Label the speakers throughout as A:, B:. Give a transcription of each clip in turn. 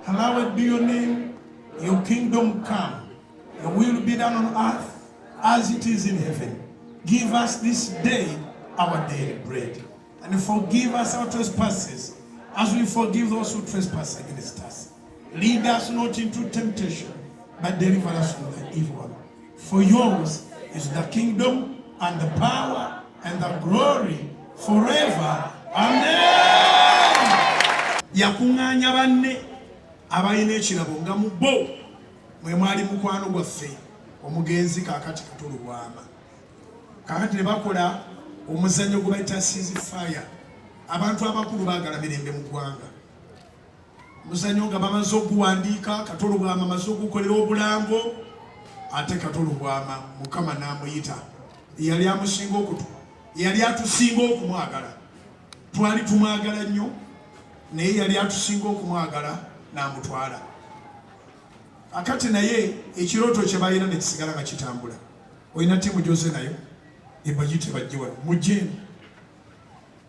A: Hallowed be your name, your kingdom come, your will be done on earth as it is in heaven. Give us this day our daily bread, and forgive us our trespasses as we forgive those who trespass against us. Lead us not into temptation, but deliver us from the evil one. For yours is the kingdom and the power and the glory forever. Amen. Yakunganya banne abayina ekirabo nga mu bo mwe mwali mukwano gwaffe omugenzi kakati Kato Lubwama. Kakati ne bakola omuzannyo gwe bayita Seas Fire. Abantu abakulu baagala mirembe mu ggwanga. Omuzannyo nga bamaze okuwandiika, Kato Lubwama amaze okukolera obulango, ate Kato Lubwama Mukama n'amuyita. Yali amusinga okutu, yali atusinga okumwagala. Twali tumwagala nnyo, naye yali atusinga okumwagala n'amutwala. Akati naye ekirooto kye balina ne kisigala nga kitambula. Olina ttiimu gy'oze nayo, ebagite bajje wano mujje eno.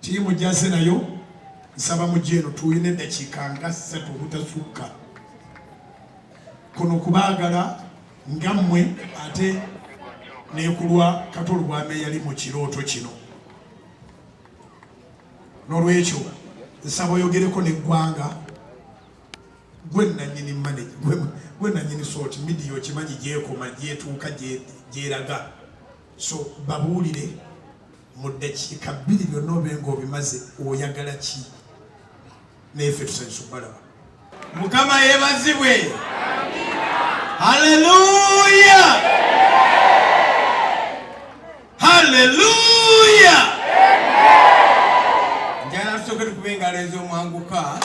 A: Ttiimu gy'aze nayo, nsaba mujje eno tuyina eddakiika nga 3 obutasukka. Kuno kubaagala nga mmwe ate nekulwa Kato Lubwama yali mu kirooto kino. N'olwekyo nsaba oyogereko n'eggwanga, gwe nannyini manager, gwe nannyini sort media okimanyi gyekoma gyetuuka gyeraga. So babuulire mu ddakiika 2 byonna obenga obimaze oyagala ki, nefe tusanyusa okubalaba.
B: Mukama yeebazibwe. Haleluya, haleluya. Njala tusooke tukube engalo ez'omwanguka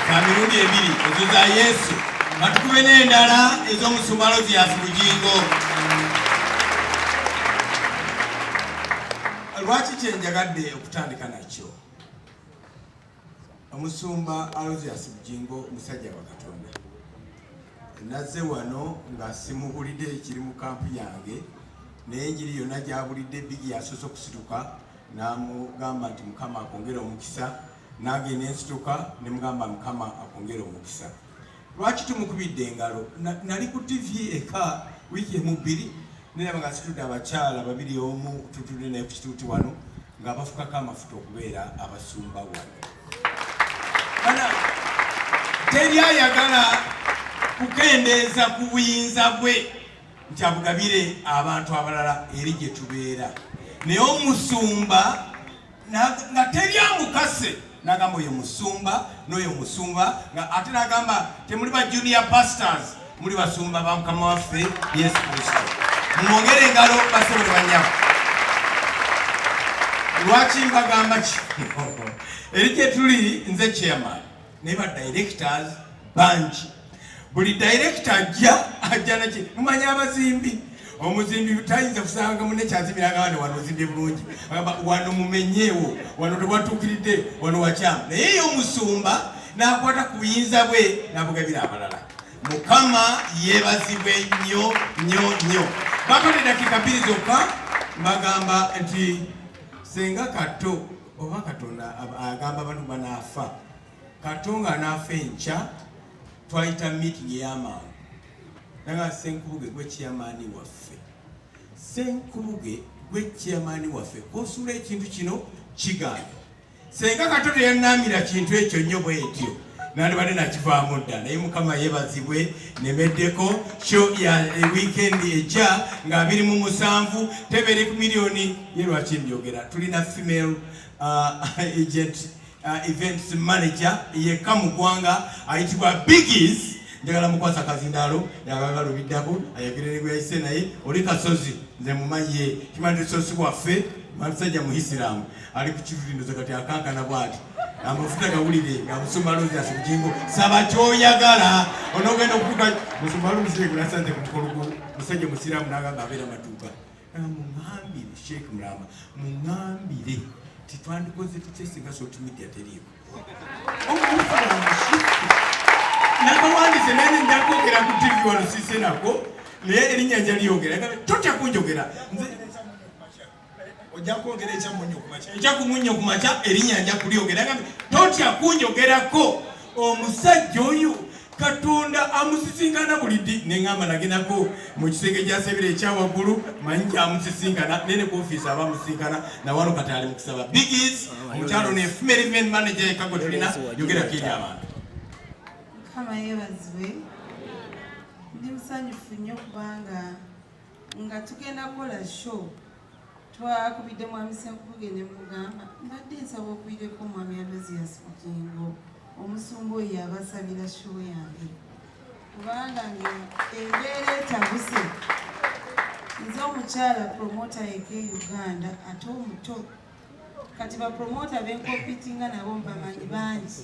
B: za mirundi 2 ezo za Yesu, batukube n'endala ez'omusumba Aloziasi Bugingo. Lwaki kyenjagadde okutandika nakyo, omusumba Aloziasi Bugingo musajja wa Katonda. Nazze wano nga simubulidde ekiri mu kampu yange, naye enjiri yonna gyabulidde Bigi yasoose okusituka n'amugamba nti Mukama akwongere omukisa, n'agenda ensituka ne mugamba Mukama akwongere omukisa. Lwaki tumukubidde engalo? Nali ku TV eka wiiki emu 2 neraba nga situdde abakyala 2 omu tutudde naye ku kituuti wano nga bafukako amafuta okubeera abasumba wano. Kana teri ayagala kukendeeza ku buyinza bwe nti abugabire abantu abalala eri gye tubeera, naye omusumba nga teri amukase n'agamba oyo musumba n'oyo musumba, nga ate n'agamba temuli ba junior pastors, muli basumba ba Mukama waffe Yesu Kristo. Mumwongere engalo basobole banyabo. Lwaki mbagamba ki? Eri gye tuli nze chairman naye ba directors bangi. Buli director ajja naki, mumanyi abazimbi, omuzimbi tayinza kusanga munne kyazimbira agamba wano ozimbe bulungi, agamba wano mumenyeewo, wano tewatuukiridde, wano wakyama. Naye omusumba n'akwata ku buyinza bwe n'abugabira abalala. Mukama yeebazibwe nnyo nnyo nnyo. Bakola eddakiika 2 zokka bagamba nti senga Kato oba Katonda agamba abantu banaafa, Kato nga anaafa enkya twayita meeting y'amangu. Naga Senkuluge gwe chairman waffe, Senkuluge gwe chairman waffe, kosula ekintu kino kigaanye. Senga Kato teyannamira kintu ekyo nnyo bwetyo, nandi bade nakivaamu dda naye mukama yeebazibwe nemeddeko show ya weekend ejja nga 27 tebere ku milioni ye lwaki mbyogera tulina female agent events manager yekka mu ggwanga ayitibwa Biggies njagala mukwasa kazindaalo yagala lubiddako ayagire gwe yayise naye oli kasozi nze mumanyi kimandi sosi waffe musajja muhisiraamu ali ku kirulindoza kati akankana bwati amafuta gawulire nga musumba Roses Bugingo saba kyoyagala onogenda okutuka musumba Roses gulasanze ku mukolo musajja musiraamu n'agamba abeera matuuka mungambire Sheikh Mulamba mungambire titwandikoze tutyesinga social media teriiko nakawandise nene njakwogera ku TV wano sise nako naye erinnya nja lyogera totya kunjogera nze ojja kwogera ekyakumunyo kumaca erinnya nja kulyogera totya kunjogerako omusajja oyo Katonda amusisinkana buliddi neŋŋamba nagendako mu kisenge kyasebera ekyawaggulu manyi kyamusisinkana nene ku ofiisi abamusinkana nawano kati ali mu kusaba Biggies omukyalo ne female event manager ekago tulina yogerako eri abantu
C: kama yeebazibwe ndi musanyufu nnyo kubanga nga tugenda kukola show twakubidde mwami Senkubugge ne mugamba mbadde nsaba okubireko mwami Roses Bugingo omusumba oyo abasabira show yange kubanga embeera etabuse nze omukyala promota eka Uganda ate omuto kati bapromota benkompitinga nabo mbamanyi bangi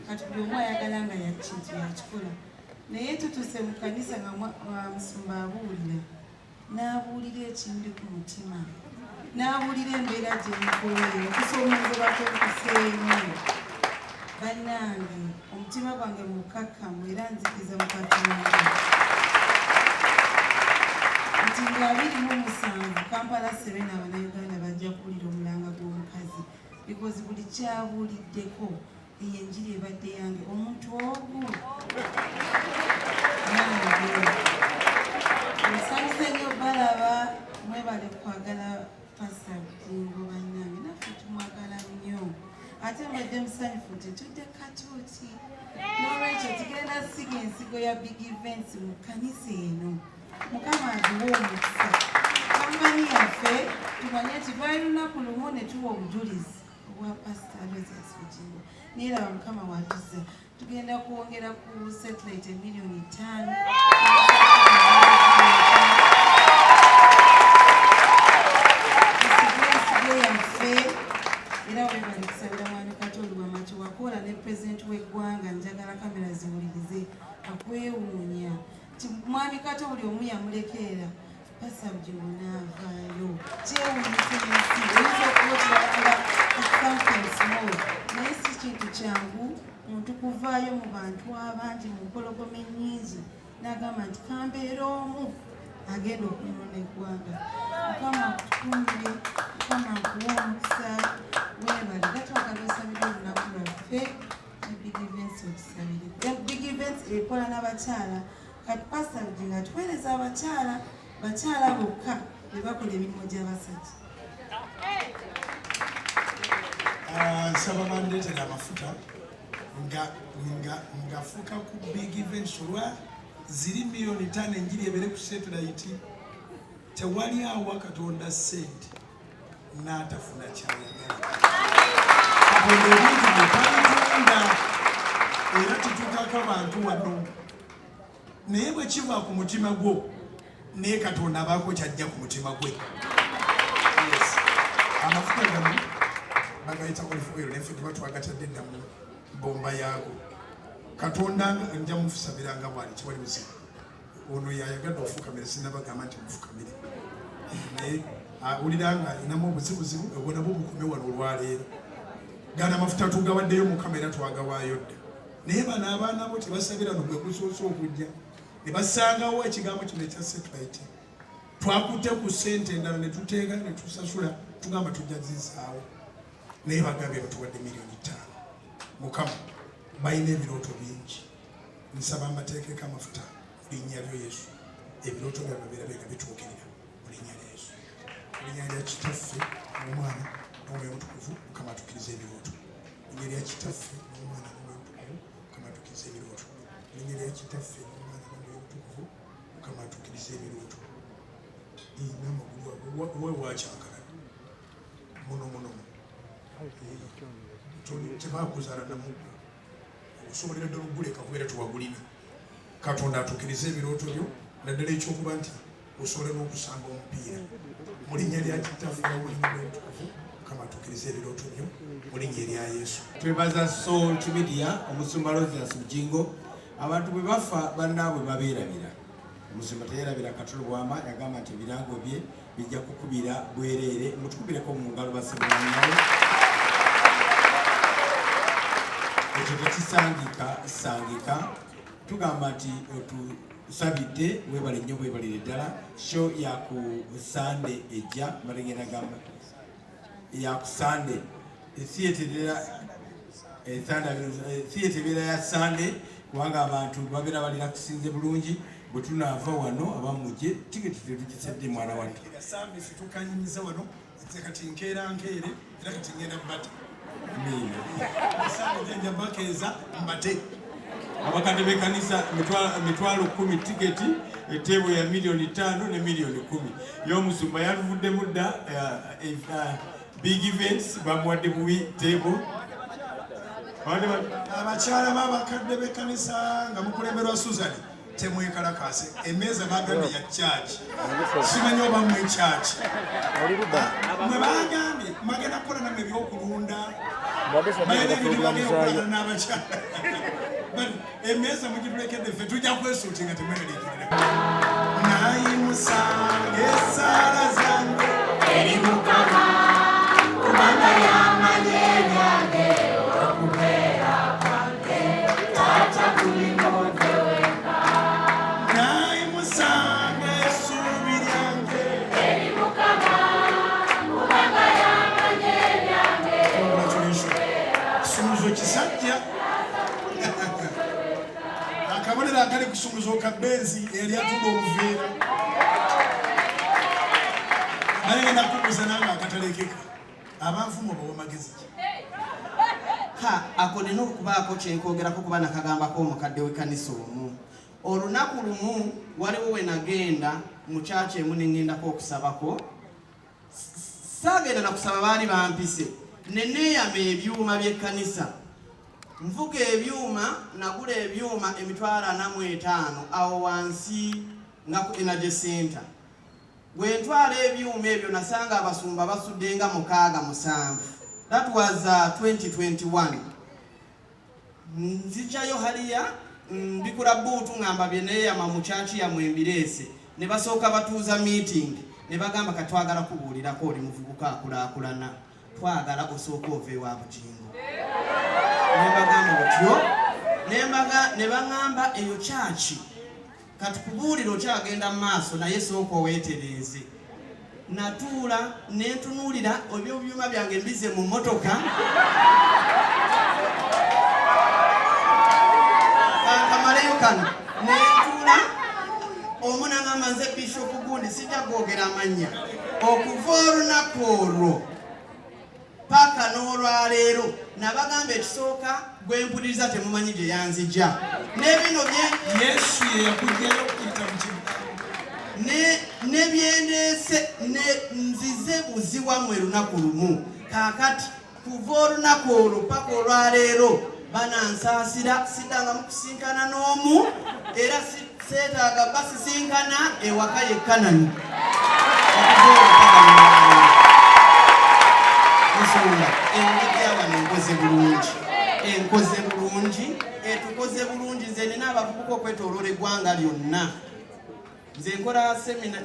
C: kati buli omu ayagala nga yakintu yakikola naye tutuse mu kanisa nga musumba abuulira n'abuulira ekindi ku mutima n'abuulira embeera gye mukoleyo okusoomozebwako okuseemu bannange omutima gwange mukakkamu era nzikiza mukati wange nti nga 27 Kampala 7 Abannayuganda bajja kuwulira omulanga gw'omukazi because buli kyabuuliddeko eyo enjiri ebadde yange omuntu ogu nsanyuse nnyo balaba mwebale kwagala Pasta Bugingo bannange naffe tumwagala nnyo ate mbadde musanyufu tetudde katuuti n'olwekyo tugenda siga ensigo ya big events mu kkanisa eno mukama agiwa omukisa kampani yaffe tumanye nti lwali lunaku lumu ne tuwa obujulizi obwa Pasta Roses Bugingo neeraba mukama watuze tugenda kwongera ku satellite miliyoni 5 era webali kusabira mwami Kato Lubwama Ekya wakola ne president w'eggwanga njagala kamera ziwulirize akwewuunya ti mwami Kato buli omu yamulekerera Pasta Bugingo n'avaayo kyewuunyisa ensi oyinza okuwokiranga conference mall naye si kintu kyangu muntu kuvaayo mu bantu abangi mu mpologoma ennyingi n'agamba nti kambeera omu agenda okunona eggwanga mukama akutumire mukama akuwa omukisa webale gatwagala osabire olunaku lwaffe big events okisabire big events ekola n'abakyala kati Pasta Bugingo atuweereza bakyala bokka be bakola emirimu gy'abasajja
A: nsaba bandeetera amafuta nga fuuka ku big events olwa ziri miliyoni 5 enjiri ebere ku satellite tewali awa Katonda sente n'atafuna kyayagala Katonda ebintu byetalitonda era titukako bantu wano naye bwe kiva ku mutima gwo naye Katonda abaako kyajja ku mutima gwe amafuta gano bagayita olive oil neffe tuba twagatadde dda mu bomba yaago Katonda nja mufusabiranga bwali kiwali buzibu ono yayagadde ofukamire sinabagamba nti mufukamire naye awulira nga alinamu obuzibuzibu obwo nabwo bukume wano olwaleero gana amafuta tugawaddeyo mu kamera twagawaayo dda naye bano abaana bo tebasabira no gwe gusoose okujja ne basangawo ekigambo kino ekya satellite twakutte ku ssente endala ne tuteega ne tusasula tugamba tujja zisaawo naye bagambye batuwadde miliyoni 5 mukama balina ebirooto bingi nsaba mbateekeko amafuta mu linnya lyo Yesu ebirooto byabwe birabe nga bituukirira mu linnya lya Yesu mu linnya lya Kitaffe n'Omwana n'Omwoyo Omutukuvu mukama atukiriza ebirooto mu linnya lya Kitaffe n'Omwana n'Omwoyo Omutukuvu mukama atukirize ebirooto erinnya lya kitaffe n'omwana n'omwoyo omutukuvu mukama atukirize ebirooto n'amagulu we wakyakala muno tebakuzaala namuggo okusobolera ddala oguleka kubeera tewagulina katonda atukirize ebirooto byo naddala ekyokuba nti osobola n'okusamba omupiira mu linnya lya kitaffe n'omwoyo omutukuvu mukama atukirize ebirooto byo mu linnya erya yesu.
B: Twebaza Salt Media omusumba Rogers Bugingo abantu bwe bafa bannaabwe babeerabira omusumba teyerabira Kato Lubwama yagamba nti ebirango bye bijja kukubira bwereere mutukubireko mu ngalo basebanyawe ekyo tekisangika tugamba nti tusabidde webale nnyo bwebalire ddala show yaku Sande ejja malengera gamba yaku Sande theatre ya Sande kubanga abantu babeera balina kusinze bulungi bwe tunaava wano abamuje tiketi tetugisedde mwana wattu
A: service tukanyinyiza wano kati nkeera nkeere era kati ngenda mbate nja bakeeza mbate
B: abakadde b'ekkanisa mitwalo 10 tiketi etteebo ya $5,000,000 ne $1,010,000 y'omusumba yaluvuddemu dda big events bamuwadde buwi table
A: abakyala b'abakadde b'ekkanisa nga mukulemberwa Susan temwekalakase emeeza bagambye ya church simanyi oba mwe church mwe bagambye magenda kukola namwe ebyokulunda bayina ebintu bagenda kukolana n'abakyala emeeza mugitulekedde ffe tujja kwesuuti nga temweraliikirira nayimusange esaala zange eri Mukama kubanga yamanye ebyange okubeera kwange tata kuli mwoyo weka nayimusange essuubi lyange eri Mukama kubanga yamanye ebyange kisumuzo kisajja akabonero akali kusumuzo ka benzi eryatula obuveera balengenda kubuuza nange akatalekeka abanfumu obawa magezi
D: ako nina okubaako kyenkoogerako kuba nakagambako omukadde w'ekkanisa omu olunaku lumu waliwo we nagenda mu kyaki emu neŋŋendako okusabako saagenda nakusaba baali bampise neneeyama ebyuma by'ekkanisa nvuga ebyuma nagula ebyuma $45,000 awo wansi nga ku energy center bwe ntwala ebyuma ebyo nasanga abasumba basudde nga 67. That was 2021. Nzijayo haliya mbikula buutu ngamba byeneeyama mu kyaki ya Mwembirese ne basooka batuuza meeting ne bagamba katwagala kubuulirako oli muvubuka akulaakulana twagala osooka ove wa Bugingo nembagamba otyo ne baŋŋamba eyo kyaki kati kubuulira okyagenda mu maaso naye sooka oweetereeze natuula nentunuulira ebyobyuma byange mbize mu mmotoka akamaleyo kano nentuula omunaŋŋamba nze Bishop gundi sijja kwogera amannya okuva olunaku olwo paka n'olwaleero nabagamba ekisooka gwempuliriza temumanyi gye yanzija n'ebino
A: Yesu ye yakujjayo okuyita mu kibuga
D: nebyendeese nzize buzi wammwe lunaku lumu kaakati kuva olunaku olwo paka olwaleero banansaasira siddanga mu kusinkana n'omu era seetaaga basisinkana ewaka yekkanani nsonga engejjawano enkoze bulungi etukoze bulungi nze nina abavubuka okwetooloola eggwanga lyonna nze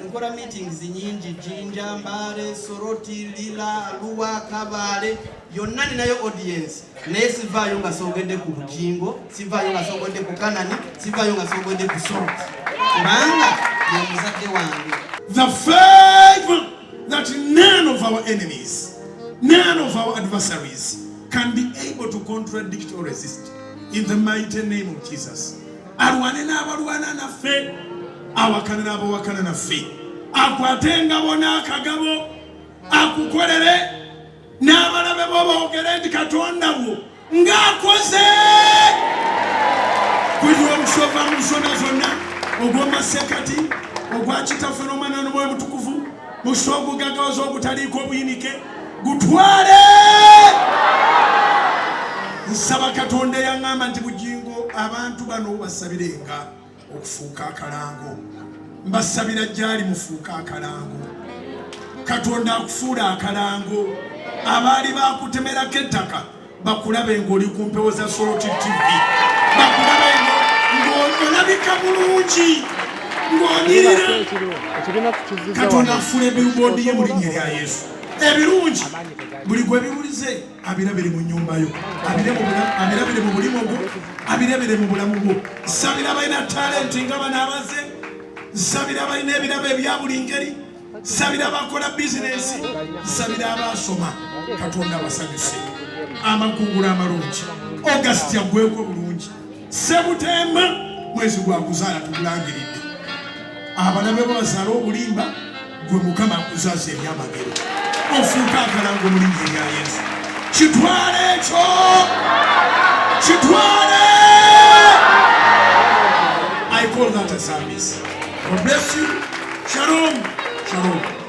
D: nkola meetings nyingi Jinja, Mbale, Soroti, Lila, Arua, Kabale yonna ninayo audience naye sivaayo nga soogedde ku Bugingo sivaayo nga soogedde ku Kanani sivaayo nga soogedde ku Soroti kubanga ye muzadde wange.
A: The favor that none of our enemies, none of our adversaries can be able to contradict or resist in the mighty name of Jesus. Alwane n'abalwana naffe awakane n'abawakana naffe akwatenga bona akagabo akukolere n'abalabe bo boogere nti Katonda wo ng'akoze kuliwo omushova mu nsonda zonna ogw'omasekati ogwa kitaffe n'omwana n'omwoyo mutukuvu musho ogugagawaza ogutaliiko obuyinike gutwale. Nsaba Katonda yaŋŋamba nti Bugingo abantu bano basabirenga okufuuka akalango. Mbasabira gyali mufuuka akalango. Katonda akufuula akalango. Abaali bakutemerako ettaka bakulabe ng'oli ku mpewo za Soroti TV. Bakulabe ng'olabika bulungi ng'onyirira. Katonda afuula ebirboodi ye mu linnya lya Yesu. Ebirungi buli gwe bibulize abirabire mu nnyumba yo, abirabire mu mulimu gwo, abirabire mu bulamu bwo. Nsabira balina talenti nga bano abaze, nsabira balina ebirabo ebya buli ngeri, nsabira abakola bizinesi, nsabira abasoma. Katonda abasanyuse amakungula amalungi. August yaggweko bulungi. Septemba mwezi gwa kuzaala tugulangiridde. Abalabe bo bazaala obulimba, gwe Mukama akuzaaza ebyamagero. Ofuuka akalango mu linnya lya Yesu. Kitwale ekyo, kitwale. I call that a service. God bless you. Shalom. Shalom.